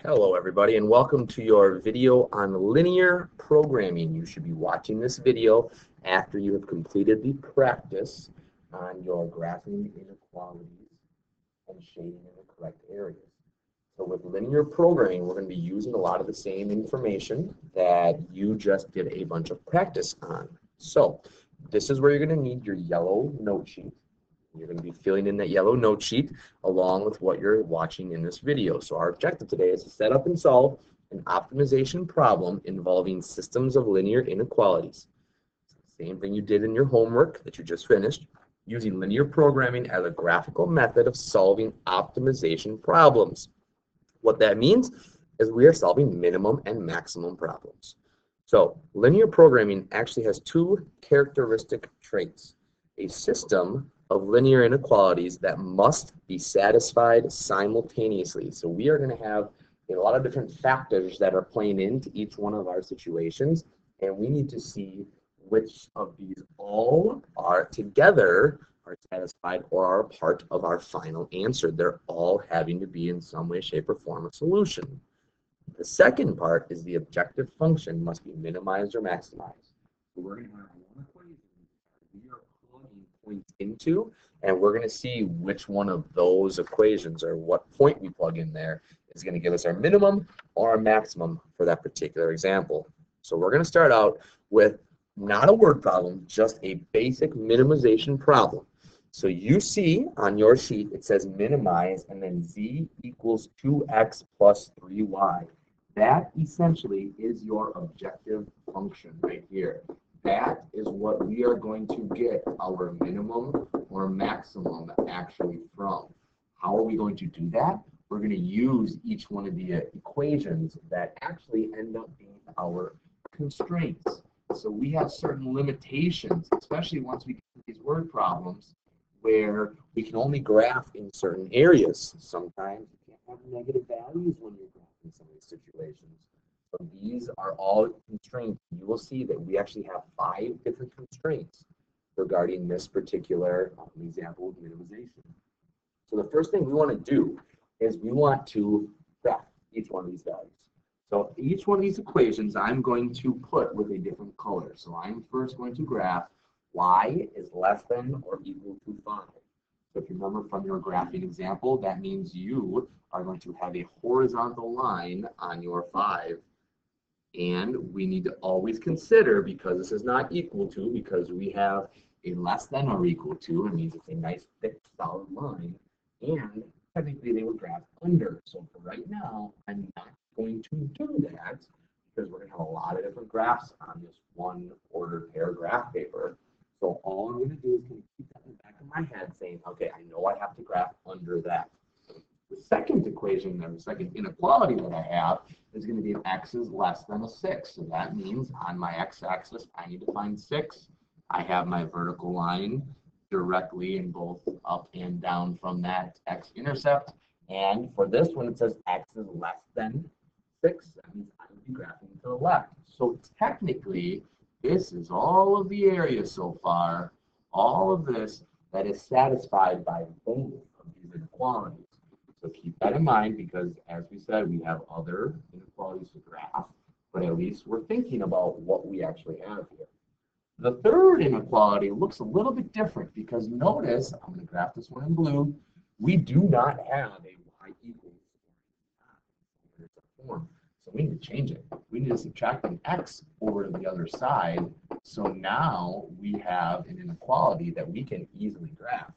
Hello everybody and welcome to your video on linear programming. You should be watching this video after you have completed the practice on your graphing inequalities and shading in the correct areas. So with linear programming, we're going to be using a lot of the same information that you just did a bunch of practice on. So this is where you're going to need your yellow note sheet. You're going to be filling in that yellow note sheet along with what you're watching in this video. So our objective today is to set up and solve an optimization problem involving systems of linear inequalities. Same thing you did in your homework that you just finished, using linear programming as a graphical method of solving optimization problems. What that means is we are solving minimum and maximum problems. So linear programming actually has two characteristic traits: a system of linear inequalities that must be satisfied simultaneously. So we are going to have a lot of different factors that are playing into each one of our situations, and we need to see which of these all are together are satisfied or are part of our final answer. They're all having to be in some way, shape, or form a solution. The second part is the objective function must be minimized or maximized. So we're going to have one equation we are plugging points into, and we're going to see which one of those equations or what point we plug in there is going to give us our minimum or our maximum for that particular example. So we're going to start out with not a word problem, just a basic minimization problem. So you see on your sheet it says minimize and then z equals 2x plus 3y. That essentially is your objective function right here. That is what we are going to get our minimum or maximum actually from. How are we going to do that? We're going to use each one of the equations that actually end up being our constraints. So we have certain limitations, especially once we get to these word problems, where we can only graph in certain areas. Sometimes you can't have negative values when you're graphing some of these situations. So these are all constraints. You will see that we actually have 5 different constraints regarding this particular example of minimization. So the first thing we want to do is we want to graph each one of these values. So each one of these equations I'm going to put with a different color. So I'm first going to graph y is less than or equal to 5. So if you remember from your graphing example, that means you are going to have a horizontal line on your 5. And we need to always consider, because this is not equal to, because we have a less than or equal to, it means it's a nice thick solid line, and technically they would graph under. So for right now, I'm not going to do that because we're going to have a lot of different graphs on this one ordered paragraph paper. So all I'm going to do is keep that in the back of my head saying, okay, I know I have to graph under that. The second equation, or the second inequality that I have, is going to be if x is less than a 6. So that means on my x-axis, I need to find 6. I have my vertical line directly in both up and down from that x-intercept. And for this one, it says x is less than 6. That means I would be graphing to the left. So technically, this is all of the area so far, all of this that is satisfied by both of these inequalities. So keep that in mind, because as we said, we have other inequalities to graph, but at least we're thinking about what we actually have here. The third inequality looks a little bit different, because notice, I'm going to graph this one in blue, we do not have a y equals form. So we need to change it. We need to subtract an x over to the other side. So now we have an inequality that we can easily graph.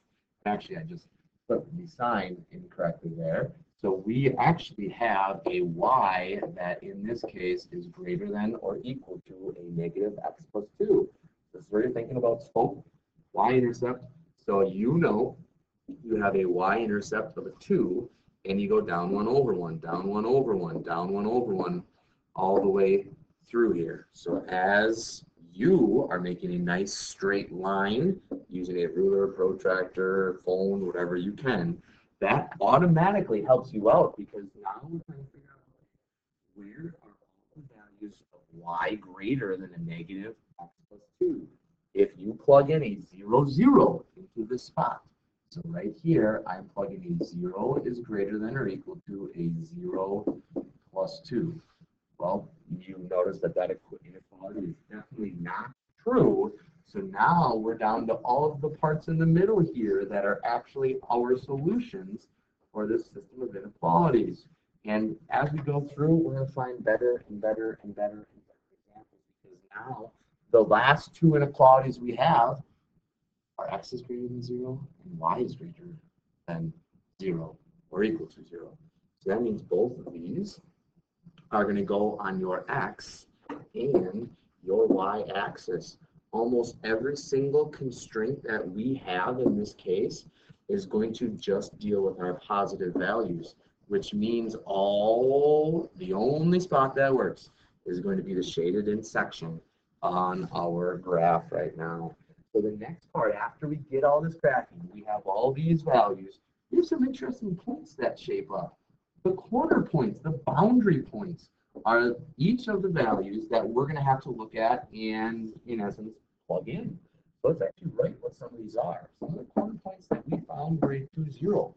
Actually, I just put the sign incorrectly there. So we actually have a y that in this case is greater than or equal to a negative x plus 2. This is where you're thinking about slope, y-intercept. So you know you have a y-intercept of a 2, and you go down 1 over 1, down 1 over 1, down 1 over 1, all the way through here. So as you are making a nice straight line using a ruler, protractor, phone, whatever you can, that automatically helps you out, because now we're trying to figure out where are all the values of y greater than a negative x plus 2. If you plug in a 0, 0 into this spot, so right here, I'm plugging a 0 is greater than or equal to a 0 plus 2. Well, you notice that inequality is definitely not true. So now we're down to all of the parts in the middle here that are actually our solutions for this system of inequalities. And as we go through, we're going to find better and better and better and better examples, because now the last two inequalities we have are x is greater than 0 and y is greater than 0 or equal to 0. So that means both of these are going to go on your x and your y-axis. Almost every single constraint that we have in this case is going to just deal with our positive values, which means the only spot that works is going to be the shaded in section on our graph right now. So the next part, after we get all this graphing, we have all these values. There's some interesting points that shape up. The corner points, the boundary points, are each of the values that we're going to have to look at and, in essence, plug in. So let's actually write what some of these are. Some of the corner points that we found were a 2, 0.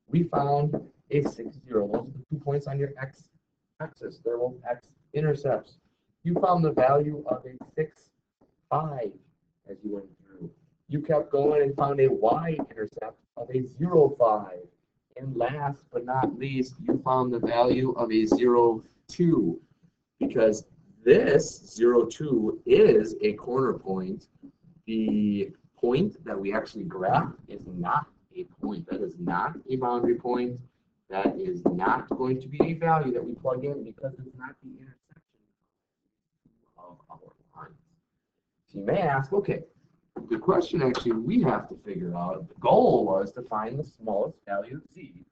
We found a 6, 0. Those are the 2 points on your x-axis. They're both x-intercepts. You found the value of a 6, 5 as you went through. You kept going and found a y-intercept of a 0, 5. And last but not least, you found the value of a 0, 2, because this 0, 2 is a corner point. The point that we actually graph is not a point. That is not a boundary point. That is not going to be a value that we plug in, because it's not the intersection of our lines. So you may ask, okay, the question actually we have to figure out, the goal was to find the smallest value of z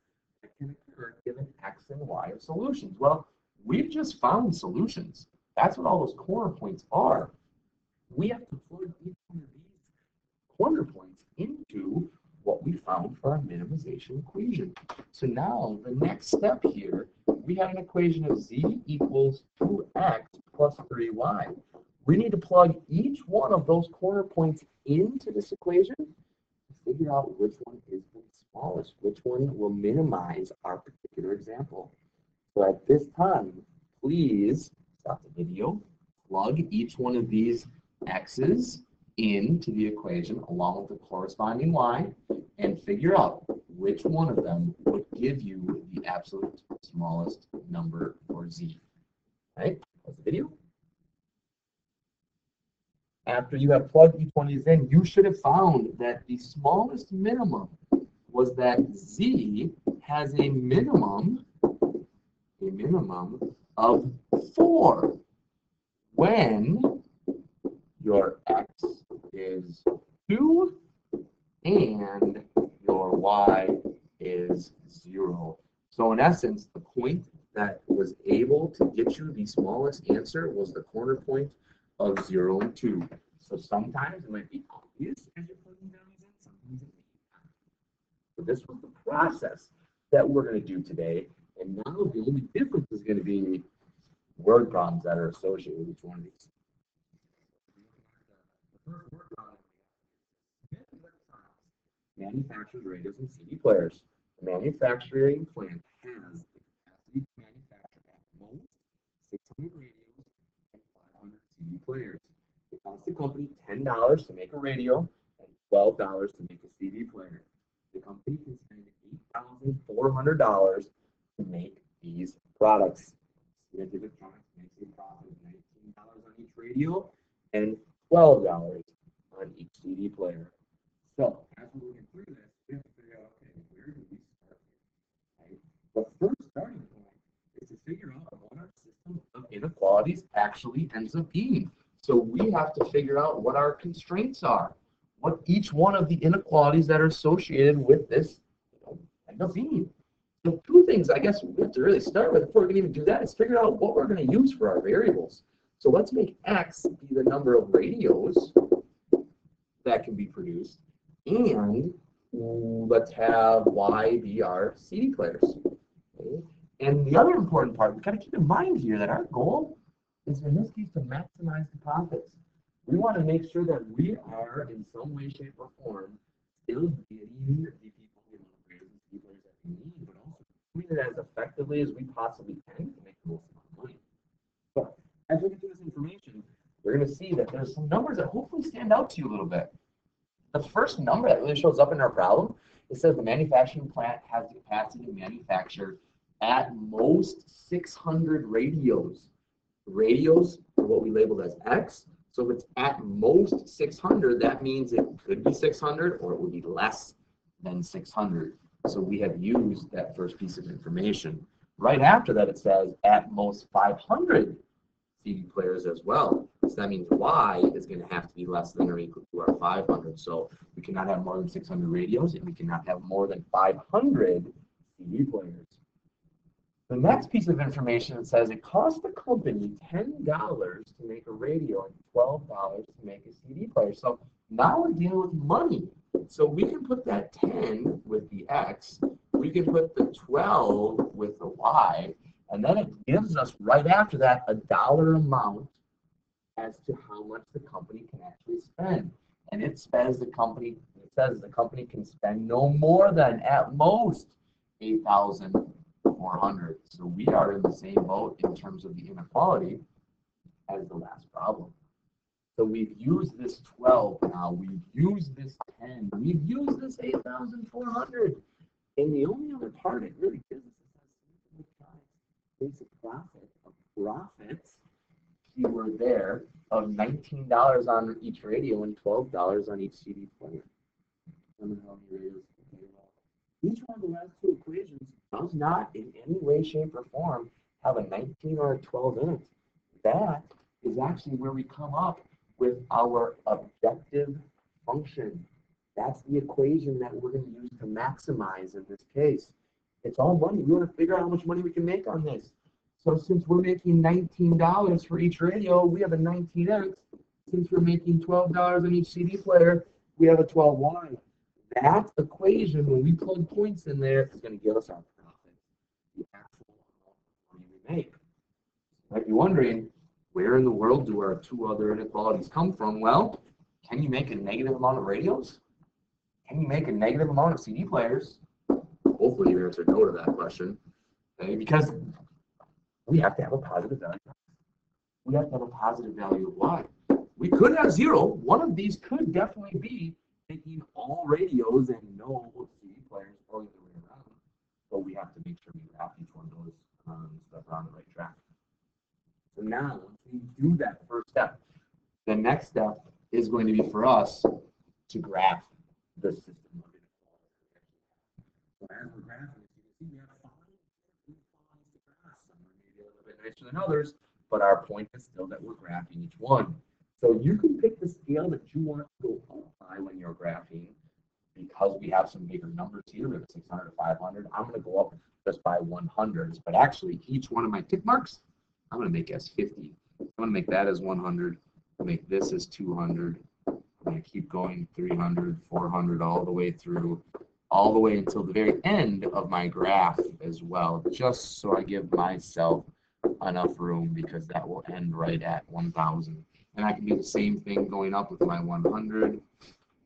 that can occur given x and y of solutions. Well, we've just found solutions. That's what all those corner points are. We have to plug each one of these corner points into what we found for our minimization equation. So now the next step here, we have an equation of z equals 2x plus 3y. We need to plug each one of those corner points into this equation to figure out which one is the smallest, which one will minimize our particular example. So at this time, please stop the video, plug each one of these x's into the equation along with the corresponding y, and figure out which one of them would give you the absolute smallest number for z. All right, that's the video. After you have plugged each one of these in, you should have found that the smallest minimum was that z has a minimum of 4 when your x is 2 and your y is 0. So in essence, the point that was able to get you the smallest answer was the corner point of 0 and 2. So sometimes it might be obvious as you're putting values in, sometimes it may not. So this was the process that we're going to do today. And now the only difference is going to be word problems that are associated with each one of these. The first word problem manufactures radios and CD players. The manufacturing plant has the capacity to manufacture at most 600 radios and 500 CD players. It costs the company $10 to make a radio and $12 to make a CD player. The company can spend $8,400 to make these products. Siemens Electronics makes a profit of $19 on each radio and $12 on each CD player. So, as we're looking through this, we have to figure out, okay, where do we start here? Right? The first starting point is to figure out what our system of inequalities actually ends up being. So we have to figure out what our constraints are, what each one of the inequalities that are associated with this end up being. So two things I guess we have to really start with before we can even do that is figure out what we're going to use for our variables. So let's make x be the number of radios that can be produced, and let's have y be our CD players. Okay? And the other important part, we got to keep in mind here that our goal is in this case to maximize the profits. We want to make sure that we are in some way, shape, or form still getting the people, radios and CD players that we need, but also doing it as effectively as we possibly can to make most amount of money. But as we get through this information, we're going to see that there's some numbers that hopefully stand out to you a little bit. The first number that really shows up in our problem, it says the manufacturing plant has the capacity to manufacture at most 600 radios. Radios are what we labeled as X. So if it's at most 600, that means it could be 600 or it would be less than 600. So we have used that first piece of information. Right after that, it says at most 500 CD players as well. So that means Y is going to have to be less than or equal to our 500. So we cannot have more than 600 radios, and we cannot have more than 500 CD players. The next piece of information says it costs the company $10 to make a radio and $12 to make a CD player. So now we're dealing with money. So we can put that 10 with the X, we can put the 12 with the Y, and then it gives us right after that a dollar amount as to how much the company can actually spend. And it says the company can spend no more than at most $8,400. So we are in the same boat in terms of the inequality as the last problem. So we've used this 12 now, we've used this 10, we've used this 8,400. And the only other part it really gives us is basic profit of profits, keyword there, of $19 on each radio and $12 on each CD player. Each one of the last two equations does not in any way, shape, or form have a 19 or a 12 in it. That is actually where we come up with our objective function. That's the equation that we're going to use to maximize in this case. It's all money. We want to figure out how much money we can make on this. So since we're making $19 for each radio, we have a 19x. Since we're making $12 on each CD player, we have a 12y. That equation, when we plug points in there, is going to give us our profit, the actual amount of money we make. You might be wondering, where in the world do our two other inequalities come from? Well, can you make a negative amount of radios? Can you make a negative amount of CD players? Hopefully you answered no to that question. Okay? Because we have to have a positive value. We have to have a positive value of Y. We could have 0. One of these could definitely be making all radios and no CD players or the other way around. But we have to make sure we graph each one of those so that we're on the right track. So now, once we do that first step, the next step is going to be for us to graph the system of inequality. So as we're graphing, you can see we have 5 inequalities to graph. Some are maybe a little bit nicer than others, but our point is still that we're graphing each one. So you can pick the scale that you want to go up by when you're graphing. Because we have some bigger numbers here, we have 600 to 500. I'm going to go up just by 100s, but actually each one of my tick marks, I'm going to make as 50. I'm going to make that as 100. I'll make this as 200. I'm going to keep going 300, 400, all the way through, all the way until the very end of my graph as well, just so I give myself enough room, because that will end right at 1,000. And I can do the same thing going up with my 100,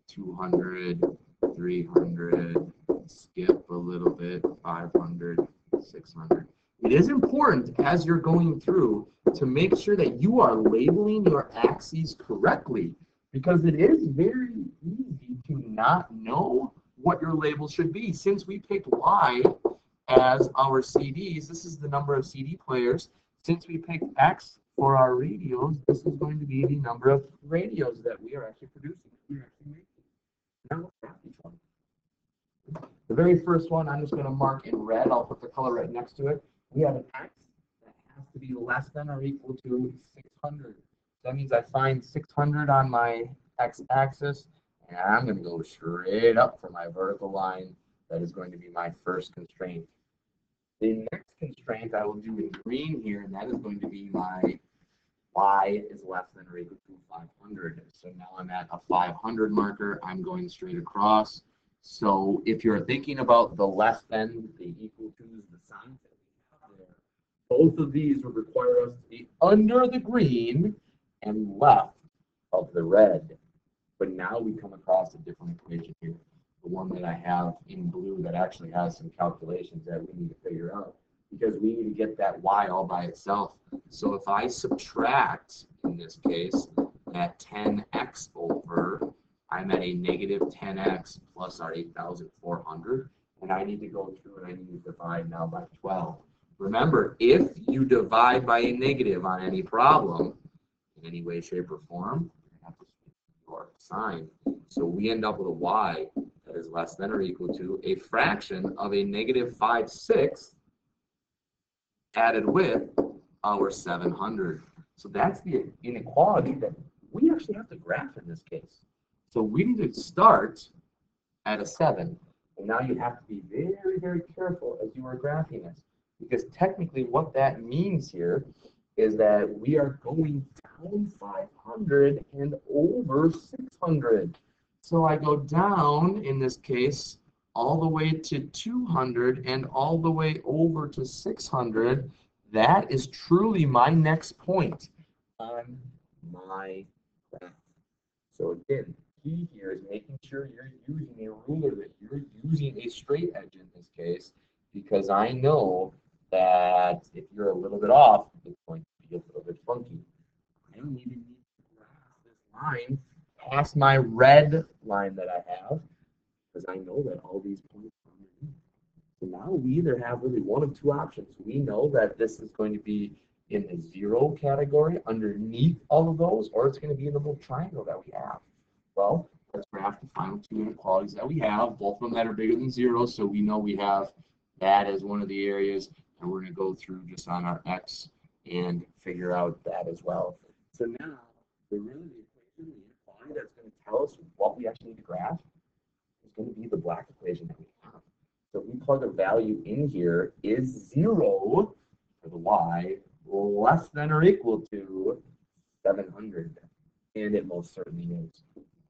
200, 300, skip a little bit, 500, 600. It is important as you're going through to make sure that you are labeling your axes correctly, because it is very easy to not know what your label should be. Since we picked Y as our CDs, this is the number of CD players. Since we picked X for our radios, this is going to be the number of radios that we are actually producing, we're actually making. Now let's graph each one. The very first one, I'm just going to mark in red. I'll put the color right next to it. We have an X that has to be less than or equal to 600. That means I find 600 on my x-axis, and I'm going to go straight up for my vertical line. That is going to be my first constraint. The next constraint I will do in green here, and that is going to be my Y is less than or equal to 500. So now I'm at a 500 marker. I'm going straight across. So if you're thinking about the less than, the equal to, the signs that we have there, both of these would require us to be under the green and left of the red. But now we come across a different equation here, the one that I have in blue that actually has some calculations that we need to figure out, because we need to get that that y all by itself. So if I subtract, in this case, that 10x over, I'm at a negative 10x plus our 8,400. And I need to go through and I need to divide now by 12. Remember, if you divide by a negative on any problem, in any way, shape, or form, you have to switch your sign. So we end up with a y that is less than or equal to a fraction of a negative 5/6 added with our 700. So that's the inequality that we actually have to graph in this case. So we need to start at a 7. And now you have to be very, very careful as you are graphing this. Because technically what that means here is that we are going down 500 and over 600. So I go down, in this case, all the way to 200 and all the way over to 600. That is truly my next point on my graph. So again, key here is making sure you're using a ruler, that you're using a straight edge in this case, because I know that if you're a little bit off, it's going to be a little bit funky. I don't even need to graph this line past my red line that I have, because I know that all these points are underneath. So now we either have really one of two options. We know that this is going to be in the 0 category underneath all of those, or it's going to be in the little triangle that we have. Well, let's graph the final two inequalities that we have, both of them that are bigger than 0, so we know we have that as one of the areas, and we're going to go through just on our x and figure out that as well. So now, the equation, the inequality that's going to tell us what we actually need to graph is going to be the black equation that we have. So if we plug a value in here, is 0 for the y less than or equal to 700? And it most certainly is.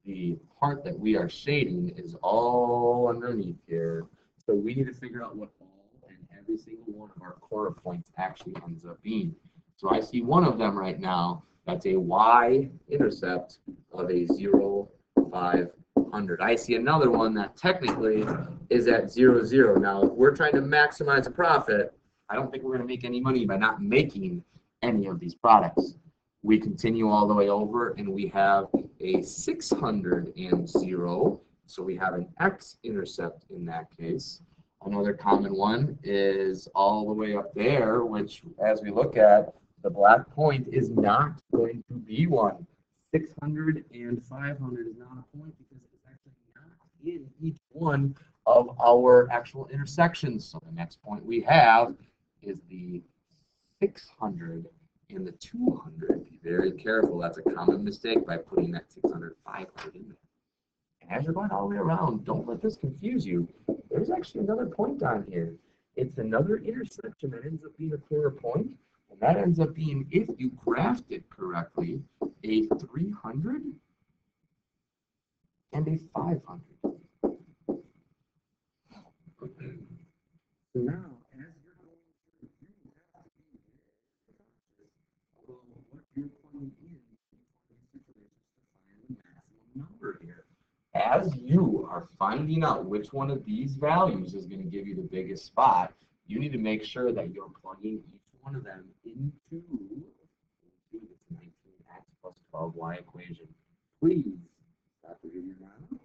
The part that we are shading is all underneath here. So we need to figure out what all and every single one of our corner points actually ends up being. So I see one of them right now. That's a y-intercept of a 0, 500. I see another one that technically is at 0, 0. Now, if we're trying to maximize a profit, I don't think we're going to make any money by not making any of these products. We continue all the way over, and we have a 600 and 0. So we have an x-intercept in that case. Another common one is all the way up there, which, as we look at, the black point is not going to be one. 600 and 500 is not a point because it's actually not in each one of our actual intersections. So the next point we have is the 600 and the 200. Be very careful. That's a common mistake by putting that 600, 500 in there. And as you're going all the way around, don't let this confuse you. There's actually another point on here. It's another intersection that ends up being a corner point. And that ends up being, if you graphed it correctly, a 300 and a 500. So now, as you're going through, you have to be what you're plugging in these situations to find the maximum number here. As you are finding out which one of these values is going to give you the biggest spot, you need to make sure that you're plugging each one of them into this 19x plus 12y equation. Please stop the video now.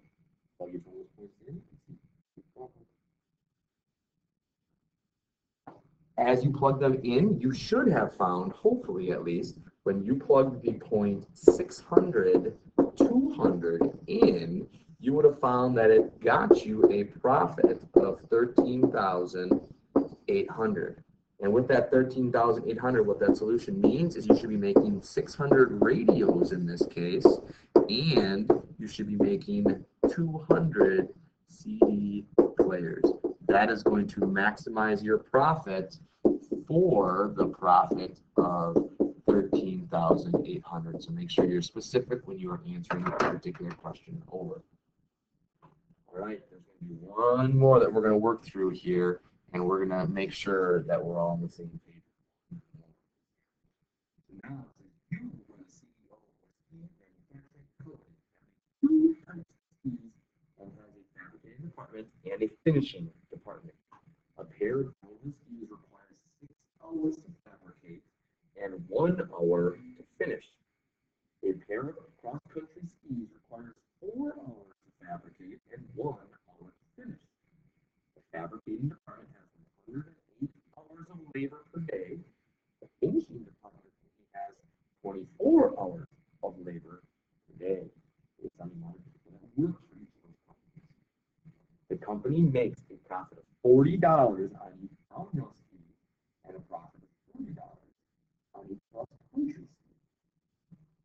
Plug your bonus points in. As you plug them in, you should have found, hopefully at least, when you plug the point 600, 200 in, you would have found that it got you a profit of 13,800. And with that 13,800, what that solution means is you should be making 600 radios in this case, and you should be making 200 CD players. That is going to maximize your profit for the profit of 13,800. So make sure you're specific when you are answering a particular question over. All right, there's going to be one more that we're going to work through here, and we're going to make sure that we're all on the same page. Now, you want to see two entities and has a fabricating department and a finishing department. A pair of stainless steels requires 6 hours to $40 on each downhill ski and a profit of $40 on each cross-country ski.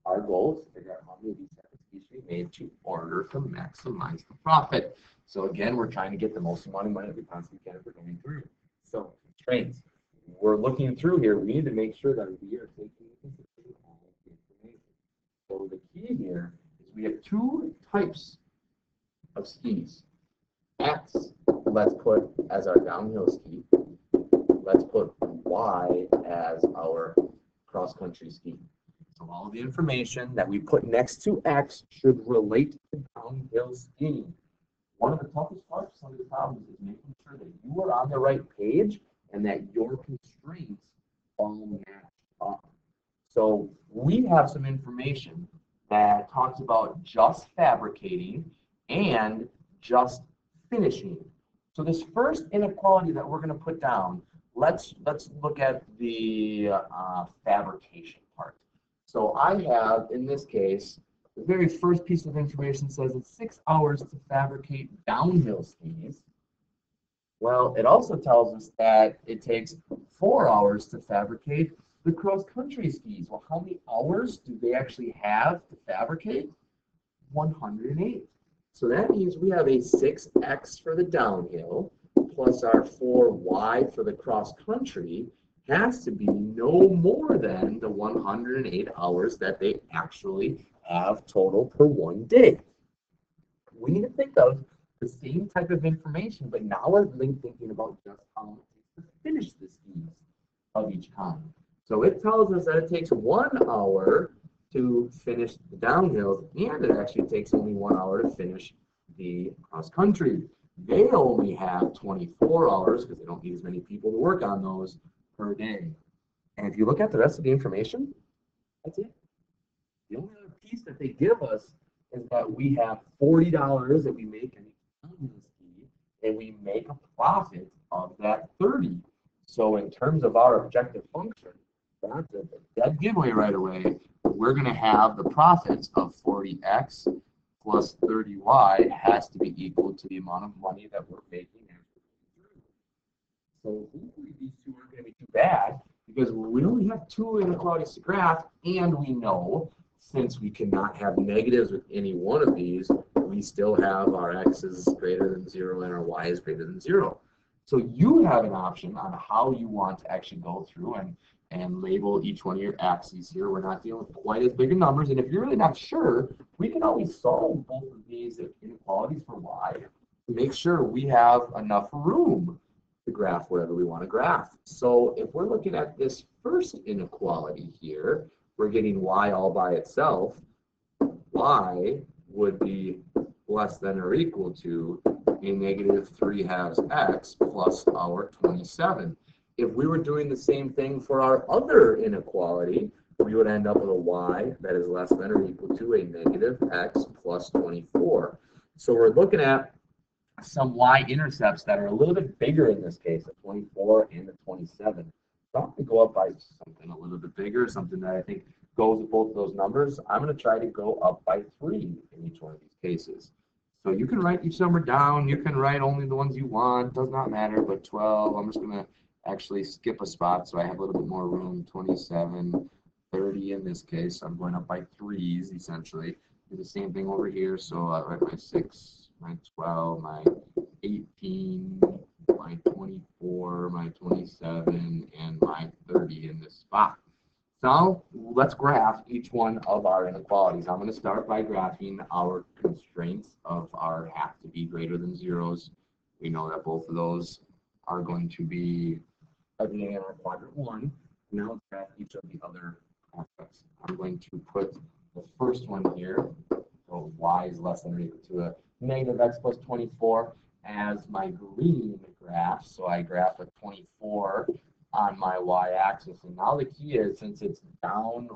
Our goal is to figure out how many of these types of skis we made to order to maximize the profit. So again, we're trying to get the most amount of money we possibly can if we're going through. So constraints. We're looking through here. We need to make sure that we are taking into consideration all of the information. So the key here is we have two types of skis. X, let's put as our downhill ski. Let's put Y as our cross-country ski. So all of the information that we put next to X should relate to downhill skiing. One of the toughest parts of some of the problems is making sure that you are on the right page and that your constraints all match up. So we have some information that talks about just fabricating and just finishing. So this first inequality that we're going to put down, let's look at the fabrication part. So I have, in this case, the very first piece of information says it's 6 hours to fabricate downhill skis. Well, it also tells us that it takes 4 hours to fabricate the cross-country skis. Well, how many hours do they actually have to fabricate? 108. So that means we have a 6x for the downhill plus our 4y for the cross-country has to be no more than the 108 hours that they actually have total per one day. We need to think of the same type of information, but now we're thinking about just how long it takes to finish the skis of each kind. So it tells us that it takes 1 hour to finish the downhills, and it actually takes only 1 hour to finish the cross-country. They only have 24 hours because they don't need as many people to work on those per day. And if you look at the rest of the information, that's it. The only other piece that they give us is that we have $40 that we make in each downhill ski, and we make a profit of that 30. So in terms of our objective function, that's a dead giveaway right away. We're going to have the profits of 40x plus 30y has to be equal to the amount of money that we're making. So hopefully these two aren't going to be too bad because we only have two inequalities to graph, and we know since we cannot have negatives with any one of these, we still have our x is greater than 0 and our y is greater than 0. So you have an option on how you want to actually go through and label each one of your axes here. We're not dealing with quite as big of numbers, and if you're really not sure, we can always solve both of these inequalities for y to make sure we have enough room to graph whatever we want to graph. So if we're looking at this first inequality here, we're getting y all by itself. Y would be less than or equal to a negative 3/2 x plus our 27. If we were doing the same thing for our other inequality, we would end up with a y that is less than or equal to a negative x plus 24. So we're looking at some y-intercepts that are a little bit bigger in this case, the 24 and the 27. So I'm going to go up by something a little bit bigger, something that I think goes with both of those numbers. I'm going to try to go up by 3 in each one of these cases. So you can write each number down. You can write only the ones you want. Does not matter, but 12. I'm just going to actually skip a spot so I have a little bit more room. 27, 30 in this case. I'm going up by 3s essentially. Do the same thing over here. So I write my 6. My 12, my 18, my 24, my 27, and my 30 in this spot. So let's graph each one of our inequalities. I'm going to start by graphing our constraints of our have to be greater than zeros. We know that both of those are going to be beginning in our quadrant 1. Now let's graph each of the other aspects. I'm going to put the first one here. So y is less than or equal to a negative x plus 24 as my green graph. So I graph a 24 on my y-axis. And now the key is, since it's down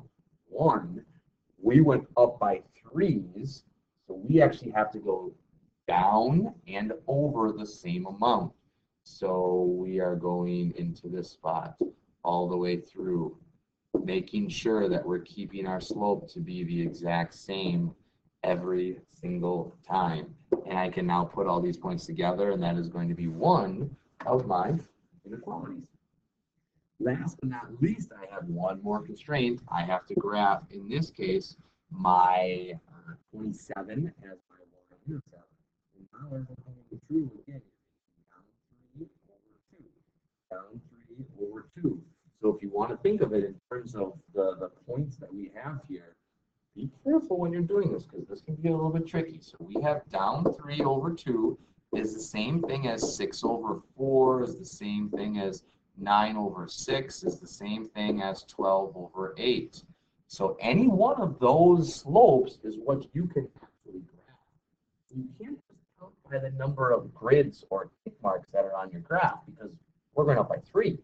1, we went up by 3s. So we actually have to go down and over the same amount. So we are going into this spot all the way through, making sure that we're keeping our slope to be the exact same every single time. And I can now put all these points together, and that is going to be 1 of my inequalities. Last but not least, I have one more constraint. I have to graph, in this case, my 27 as my y-intercept. And now as I'm going through, again, down 3 over 2. So if you want to think of it in terms of the points that we have here, be careful when you're doing this because this can be a little bit tricky. So we have down 3 over 2 is the same thing as 6 over 4, is the same thing as 9 over 6, is the same thing as 12 over 8. So any one of those slopes is what you can actually graph. You can't just count by the number of grids or tick marks that are on your graph because we're going up by 3.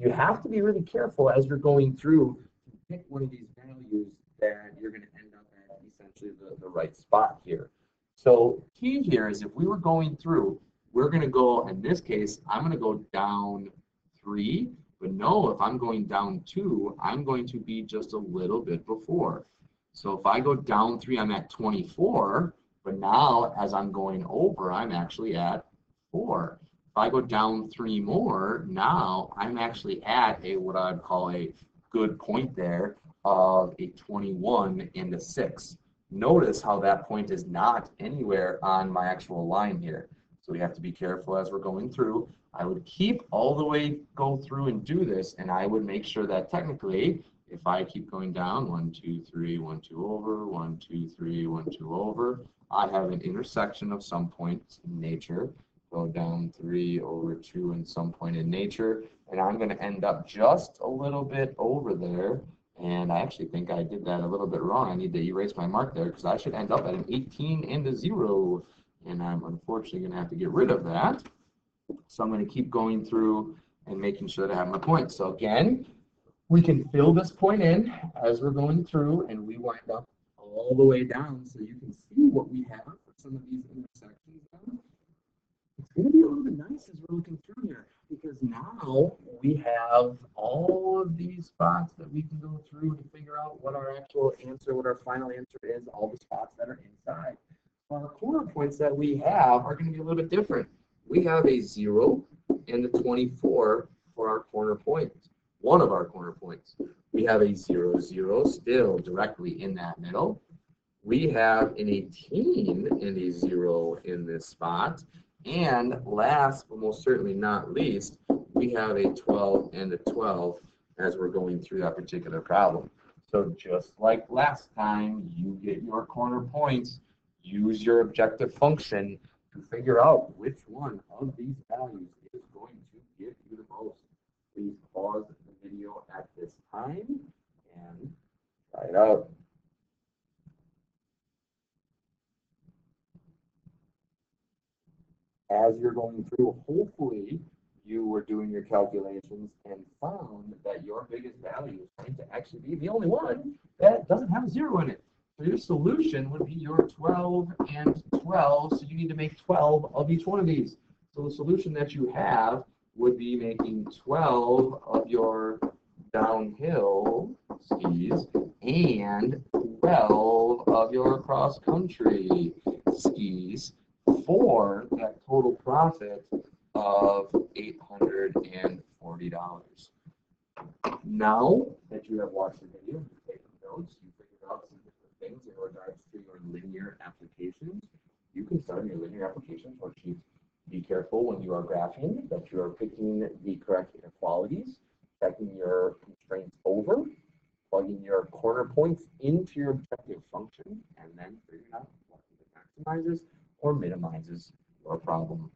You have to be really careful as you're going through to pick one of these values that you're going to end up at essentially the right spot here. So key here is if we were going through, we're going to go, in this case, I'm going to go down 3, but no, if I'm going down 2, I'm going to be just a little bit before. So if I go down 3, I'm at 24, but now as I'm going over, I'm actually at 4. If I go down 3 more, now I'm actually at a what I'd call a good point there of a 21 and a 6. Notice how that point is not anywhere on my actual line here. So we have to be careful as we're going through. I would keep all the way, go through and do this, and I would make sure that technically, if I keep going down, 1, 2, 3, 1, 2 over, 1, 2, 3, 1, 2 over, I have an intersection of some points in nature, go down 3 over 2 in some point in nature, and I'm going to end up just a little bit over there. And I actually think I did that a little bit wrong. I need to erase my mark there because I should end up at an 18 and a 0. And I'm unfortunately going to have to get rid of that. So I'm going to keep going through and making sure that I have my points. So again, we can fill this point in as we're going through, and we wind up all the way down so you can see what we have for some of these intersections. It's going to be a little bit nice as we're looking through here because now we have all of these spots that we can go through to figure out what our actual answer, what our final answer is, all the spots that are inside. Our corner points that we have are going to be a little bit different. We have a 0 and a 24 for our corner points, one of our corner points. We have a 0, 0 still directly in that middle. We have an 18 and a 0 in this spot. And last but most certainly not least, we have a 12 and a 12 as we're going through that particular problem. So just like last time, you get your corner points, use your objective function to figure out which one of these values is going to give you the most. Please pause the video at this time and try it out. As you're going through, hopefully you were doing your calculations and found that your biggest value is going to actually be the only one that doesn't have a 0 in it. So your solution would be your 12 and 12, so you need to make 12 of each one of these. So the solution that you have would be making 12 of your downhill skis and 12 of your cross-country skis for that total profit of $840. Now that you have watched the video, you take notes, you figured out some different things in regards to your linear applications, you can start your linear applications worksheet. Be careful when you are graphing that you are picking the correct inequalities, checking your constraints over, plugging your corner points into your objective function, and then figuring out what maximizes or minimizes your problem.